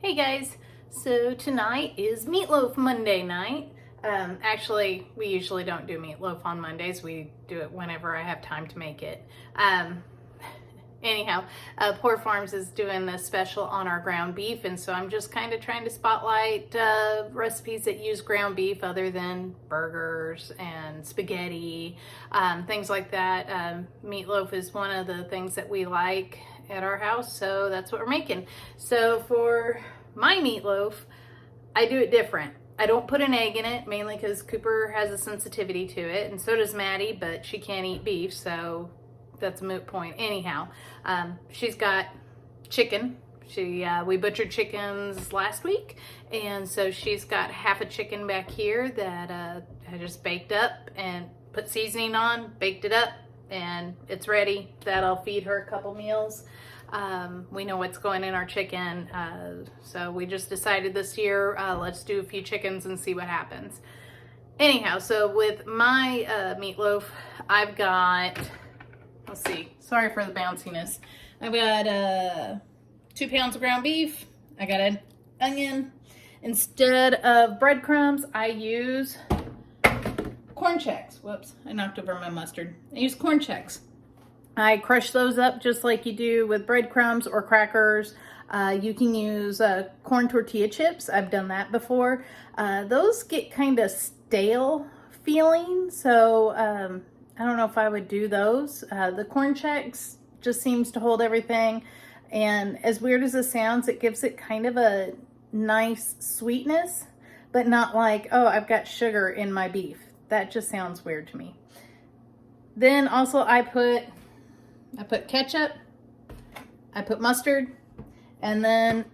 Hey guys, so tonight is Meatloaf Monday night. Actually, we usually don't do meatloaf on Mondays. We do it whenever I have time to make it. Anyhow, Poor Farms is doing a special on our ground beef, and so I'm just kind of trying to spotlight recipes that use ground beef other than burgers and spaghetti, things like that. Meatloaf is one of the things that we like at our house, so that's what we're making. So for my meatloaf, I do it different. I don't put an egg in it, mainly because Cooper has a sensitivity to it, and so does Maddie, but she can't eat beef, so that's a moot point. Anyhow, she's got chicken. We butchered chickens last week, and so she's got half a chicken back here that I just baked up and put seasoning on, baked it up, and it's ready. That'll feed her a couple meals. We know what's going in our chicken, so we just decided this year, let's do a few chickens and see what happens. Anyhow, so with my meatloaf, I've got, let's see, sorry for the bounciness. I've got 2 pounds of ground beef. I got an onion. Instead of breadcrumbs, I use corn chex. Whoops, I knocked over my mustard. I use corn chex. I crush those up just like you do with breadcrumbs or crackers. You can use corn tortilla chips. I've done that before. Those get kind of stale feeling, so I don't know if I would do those. The corn chex just seems to hold everything, and as weird as it sounds, it gives it kind of a nice sweetness, but not like, oh, I've got sugar in my beef. That just sounds weird to me. Then also I put ketchup, I put mustard, and then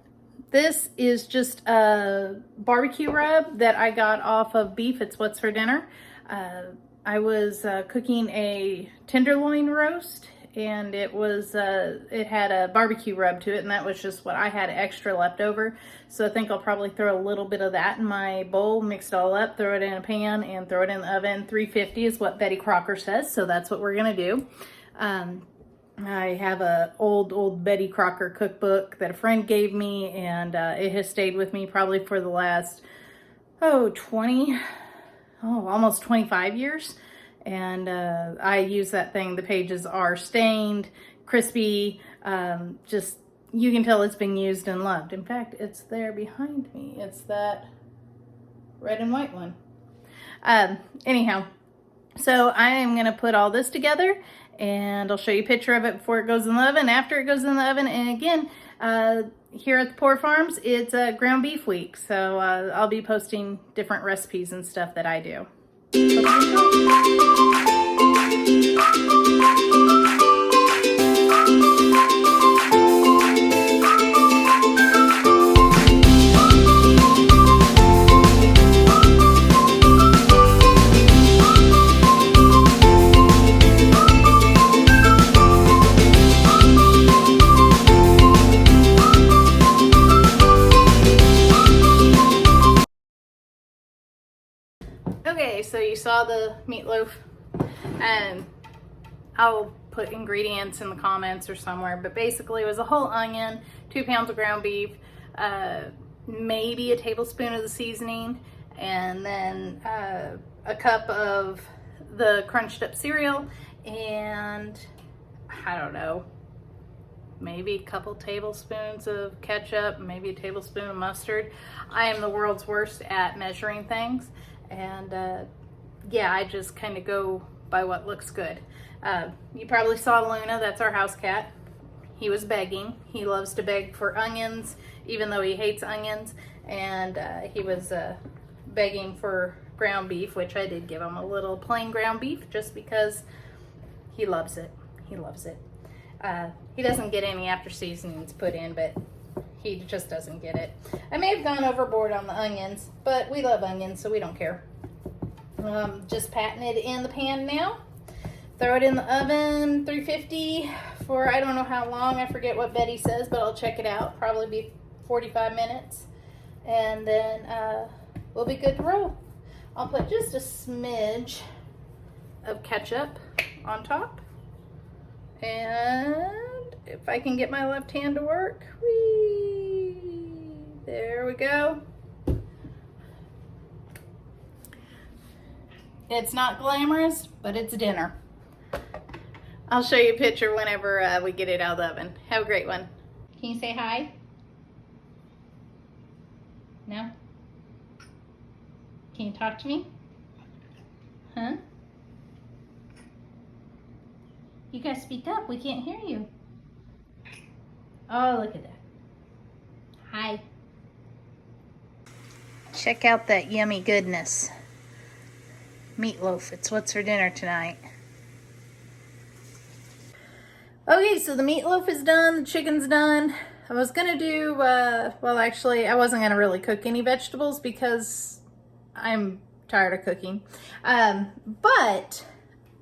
this is just a barbecue rub that I got off of beef. It's what's for dinner. I was cooking a tenderloin roast, and it had a barbecue rub to it, and that was just what I had extra left over. So I think I'll probably throw a little bit of that in my bowl, mix it all up, throw it in a pan, and throw it in the oven. 350 is what Betty Crocker says, so that's what we're gonna do. I have a old Betty Crocker cookbook that a friend gave me, and it has stayed with me probably for the last, almost 25 years. And I use that thing. The pages are stained, crispy, just, you can tell it's been used and loved. In fact, it's there behind me. It's that red and white one. Anyhow, so I am gonna put all this together, and I'll show you a picture of it before it goes in the oven, after it goes in the oven. And again, here at the Poor Farms, it's ground beef week, so I'll be posting different recipes and stuff that I do. Okay, so you saw the meatloaf, and I'll put ingredients in the comments or somewhere, but basically it was a whole onion, 2 pounds of ground beef, maybe a tablespoon of the seasoning, and then a cup of the crunched up cereal, and I don't know, maybe a couple tablespoons of ketchup, maybe a tablespoon of mustard. I am the world's worst at measuring things. And yeah, I just kind of go by what looks good. You probably saw Luna, that's our house cat. He was begging. He loves to beg for onions, even though he hates onions. And he was begging for ground beef, which I did give him a little plain ground beef just because he loves it. He loves it. He doesn't get any after seasonings put in, but he just doesn't get it. I may have gone overboard on the onions, but we love onions, so we don't care. Just patting it in the pan now. Throw it in the oven, 350 for I don't know how long. I forget what Betty says, but I'll check it out. Probably be 45 minutes. And then we'll be good to roll. I'll put just a smidge of ketchup on top. And if I can get my left hand to work, whee, There we go. It's not glamorous, but it's dinner. I'll show you a picture whenever we get it out of the oven. Have a great one. Can you say hi? No? Can you talk to me? Huh? You gotta speak up. We can't hear you. Oh, look at that. Hi. Check out that yummy goodness. Meatloaf. It's what's for dinner tonight. Okay, so the meatloaf is done. The chicken's done. I was gonna do, well, actually, I wasn't gonna really cook any vegetables because I'm tired of cooking. But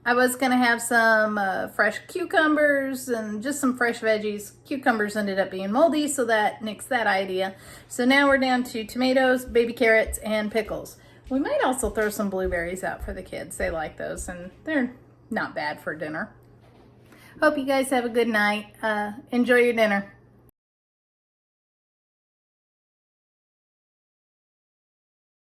I was gonna have some fresh cucumbers and just some fresh veggies. Cucumbers ended up being moldy, so that nixed that idea. So now we're down to tomatoes, baby carrots, and pickles. We might also throw some blueberries out for the kids. They like those, and they're not bad for dinner. Hope you guys have a good night. Enjoy your dinner.